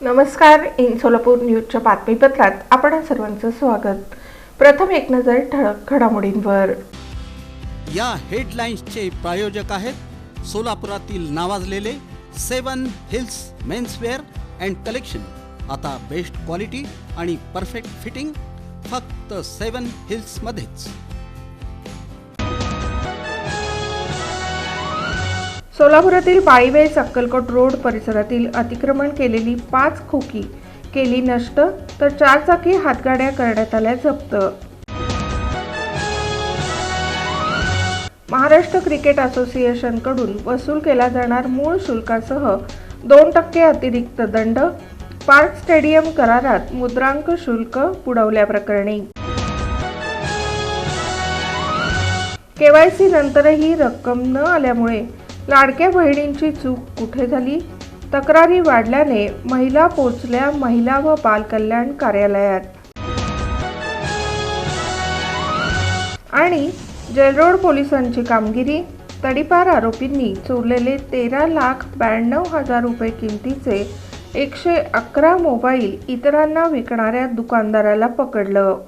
नमस्कार. इन सोलापूर न्यूजच्या बातमीपत्रात आपण सर्वांचं स्वागत. प्रथम एक नजर ठळक घडामोडींवर. या हेडलाईन्सचे प्रायोजक आहेत सोलापुरातील नावाजलेले 7 हिल्स मेन्सवेअर अँड कलेक्शन. आता बेस्ट क्वालिटी आणि परफेक्ट फिटिंग फक्त 7 हिल्स मध्येच. सोलापुरातील पाळीवेस अक्कलकोट रोड परिसरातील अतिक्रमण केलेली 5 खोकी केली नष्ट, तर 4 चाकी हातगाड्या करण्यात आल्या जप्त. महाराष्ट्र क्रिकेट असोसिएशनकडून वसूल केला जाणार मूळ शुल्कासह 2% अतिरिक्त दंड. पार्क स्टेडियम करारात मुद्रांक शुल्क बुडवल्याप्रकरणी केवायसी नंतरही रक्कम न आल्यामुळे लाडक्या बहिणींची चूक कुठे झाली? तक्रारी वाढल्याने महिला पोहोचल्या महिला व बाल कल्याण कार्यालयात. आणि जेलरोड पोलिसांची कामगिरी. तडीपार आरोपींनी चोरलेले 13,92,000 रुपये किमतीचे 111 मोबाईल इतरांना विकणाऱ्या दुकानदाराला पकडलं.